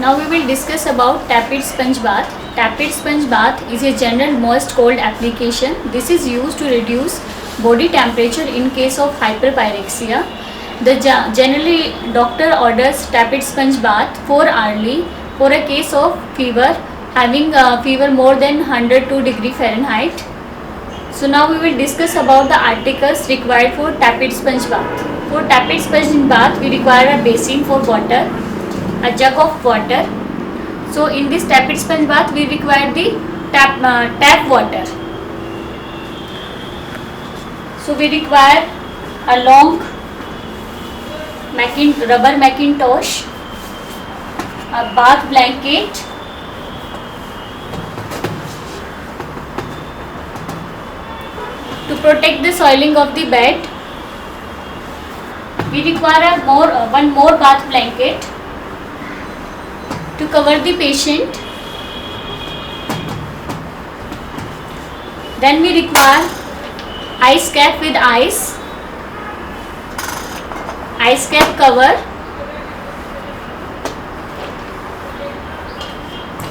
Now we will discuss about tapered sponge bath. Tapered sponge bath is a general moist cold application. This is used to reduce body temperature in case of hyperpyrexia. Generally doctor orders tapered sponge bath for hourly for a case of fever, having fever more than 102 degree Fahrenheit. So now we will discuss about the articles required for tapered sponge bath. For tapered sponge bath we require a basin for water, a jug of water. So in this tapered sponge bath we require the tap water. So we require a long rubber Macintosh, a bath blanket, to protect the soiling of the bed. We require one more bath blanket to cover the patient. Then we require ice cap with ice cap cover.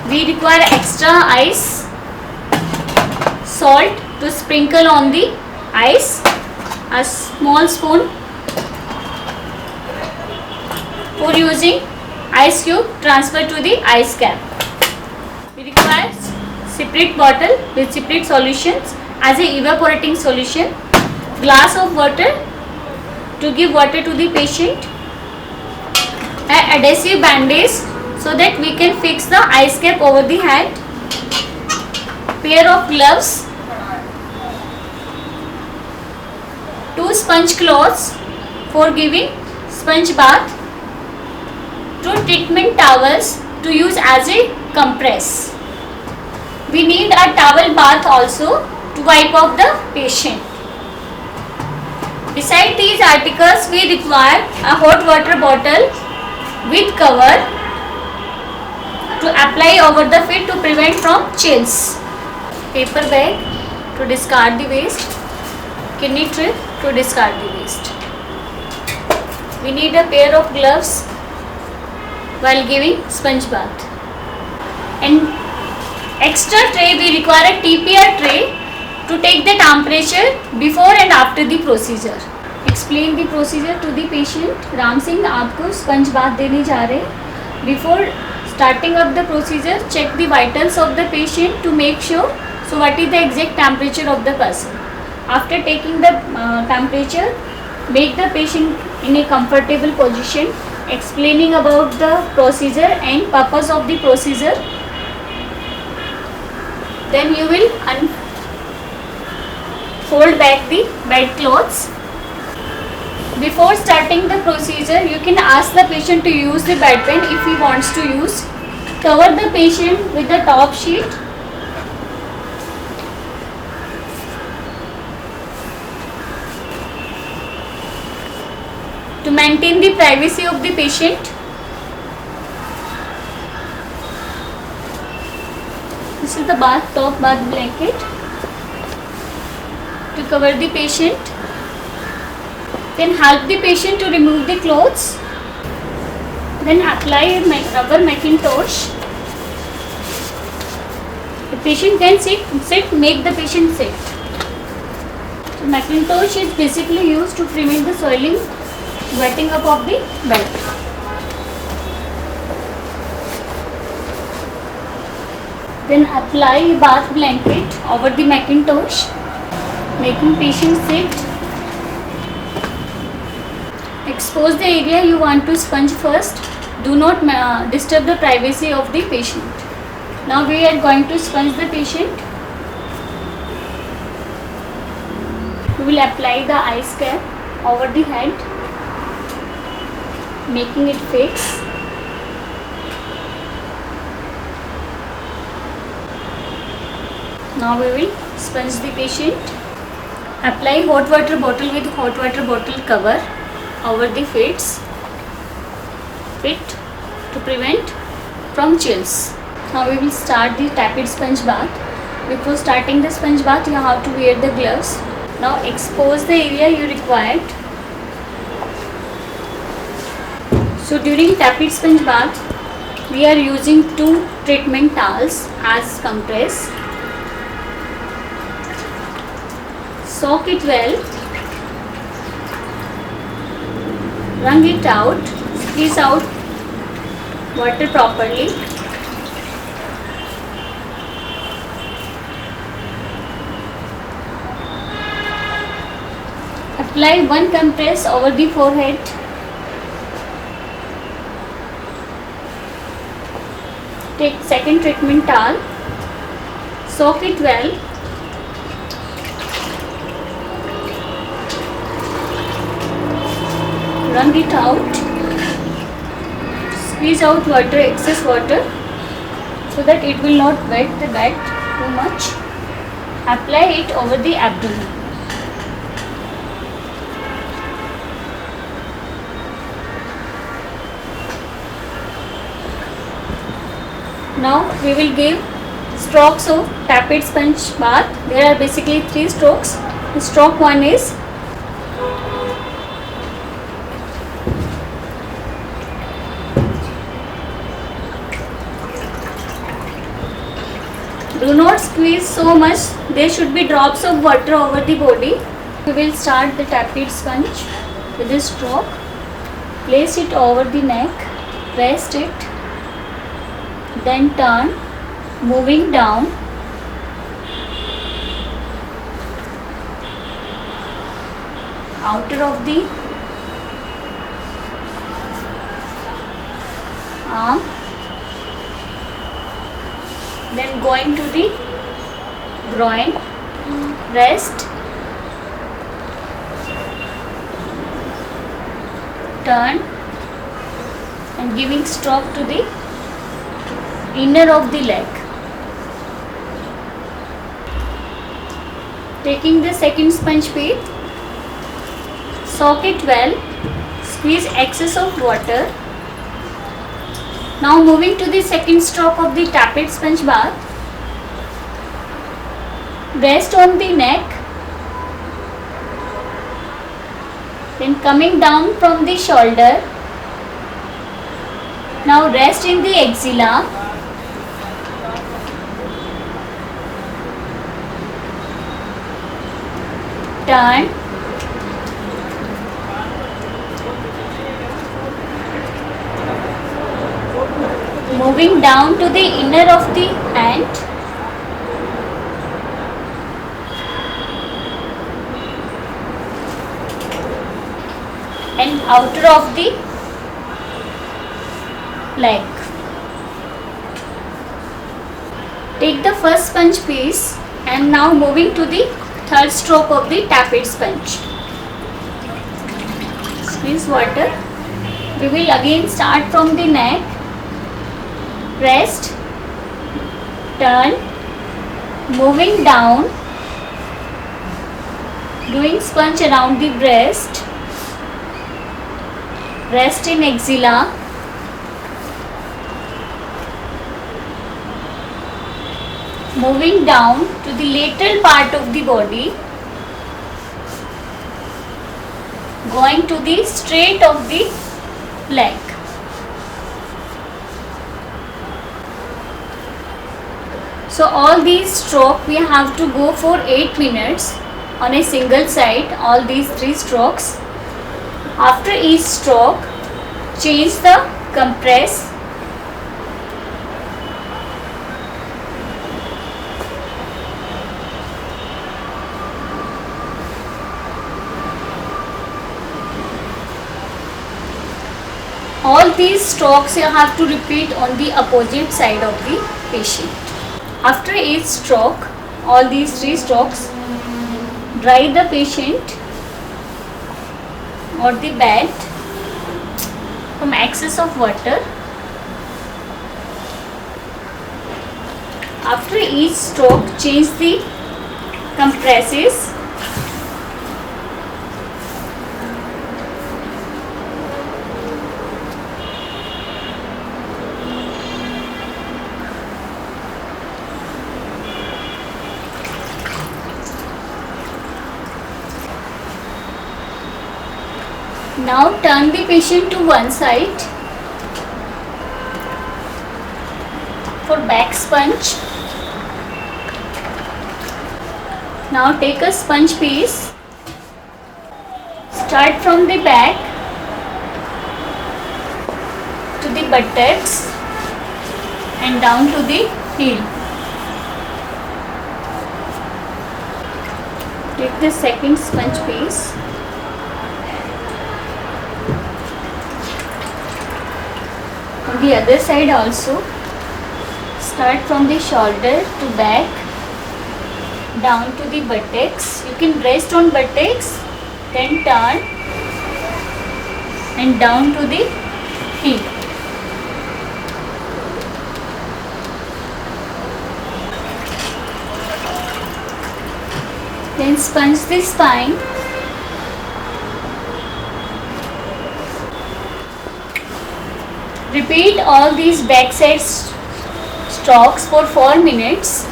We require extra ice, salt to sprinkle on the ice, a small spoon for using ice cube transfer to the ice cap. We require separate bottle with separate solutions as a evaporating solution, glass of water to give water to the patient, an adhesive bandage so that we can fix the ice cap over the hand, pair of gloves, 2 sponge cloths for giving sponge bath, 2 treatment towels to use as a compress. We need a towel bath also to wipe off the patient. Beside these articles we require a hot water bottle with cover to apply over the feet to prevent from chills. Paper bag to discard the waste, kidney strip to discard the waste. We need a pair of gloves while giving sponge bath. And extra tray we require a TPR tray to take the temperature before and after the procedure. Explain the procedure to the patient. Ram Singh आपको sponge bath देने जा रहे हैं. Before starting up the procedure, check the vitals of the patient to make sure. So what is the exact temperature of the person? After taking the temperature, make the patient in a comfortable position, explaining about the procedure and purpose of the procedure. Then you will fold back the bed clothes. Before starting the procedure, you can ask the patient to use the bedpan if he wants to use. Cover the patient with the top sheet. To maintain the privacy of the patient. This is the top bath blanket to cover the patient. Then help the patient to remove the clothes. Then apply a rubber Macintosh. The patient can sit, make the patient sit. So Macintosh is basically used to prevent the soiling, wetting up of the bed. Then apply a bath blanket over the Macintosh, making patient sit. Expose the area you want to sponge first. Do not disturb the privacy of the patient. Now we are going to sponge the patient. We will apply the ice cap over the head, making it fix. Now we will sponge the patient. Apply hot water bottle with hot water bottle cover over the feet to prevent from chills. Now we will start the tapered sponge bath. Before starting the sponge bath, you have to wear the gloves. Now expose the area you required. So during tapered sponge bath, we are using 2 treatment towels as compress. Soak it well, wring it out, squeeze out water properly. Apply 1 compress over the forehead. Take second treatment towel, soak it well, wring it out, squeeze out water, excess water, so that it will not wet the bed too much. Apply it over the abdomen. Now we will give strokes of tapered sponge bath. There are basically 3 strokes. Stroke 1 is do not squeeze so much. There should be drops of water over the body. We will start the tapered sponge with this stroke. Place it over the neck, rest it, then turn, moving down, outer of the arm, then going to the groin, rest, turn, and giving stroke to the inner of the leg. Taking the second sponge bath, soak it well, squeeze excess of water. Now moving to the second stroke of the tapered sponge bath, rest on the neck, then coming down from the shoulder. Now rest in the axilla, turn, moving down to the inner of the hand, and outer of the leg. Take the first sponge piece and now moving to the third stroke of the tapered sponge. Squeeze water. We will again start from the neck, rest, turn, moving down, doing sponge around the breast, rest in axilla, moving down to the lateral part of the body, going to the straight of the leg. So all these strokes we have to go for 8 minutes on a single side, all these 3 strokes. After each stroke, change the compress. All these strokes you have to repeat on the opposite side of the patient. After each stroke, all these 3 strokes, dry the patient or the bed from excess of water. After each stroke, change the compresses. Now turn the patient to one side. for back sponge. Now take a sponge piece. Start from the back to the buttocks and down to the heel. Take the second sponge piece. On the other side also, start from the shoulder to back, down to the buttocks. You can rest on buttocks, then turn and down to the heel. Then sponge the spine. Repeat all these backside strokes for 4 minutes.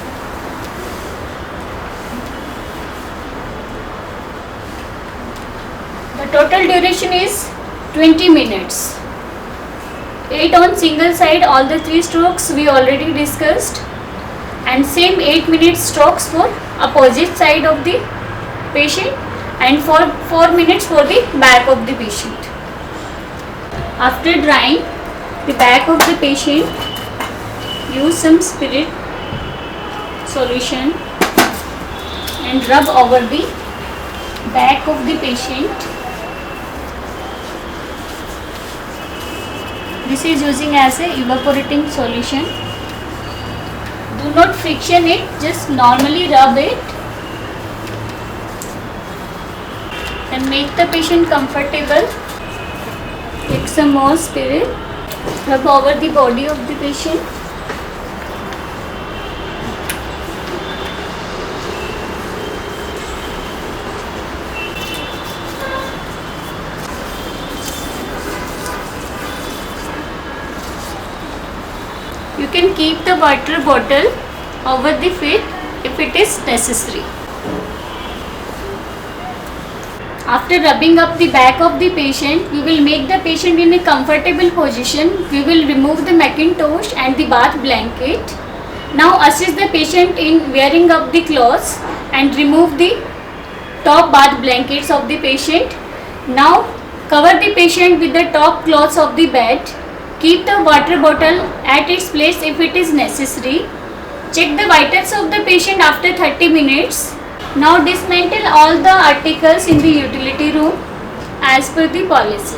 The total duration is 20 minutes. 8 on single side, all the 3 strokes we already discussed, and same 8 minute strokes for opposite side of the patient and for 4 minutes for the back of the patient. After drying the back of the patient, use some spirit solution and rub over the back of the patient. This is using as a evaporating solution. Do not friction it, just normally rub it and make the patient comfortable. Take some more spirit, rub over the body of the patient. You can keep the water bottle over the feet if it is necessary. After rubbing up the back of the patient, we will make the patient in a comfortable position. We will remove the Macintosh and the bath blanket. Now assist the patient in wearing up the clothes and remove the top bath blankets of the patient. Now cover the patient with the top cloths of the bed. Keep the water bottle at its place if it is necessary. Check the vitals of the patient after 30 minutes. Now dismantle all the articles in the utility room as per the policy.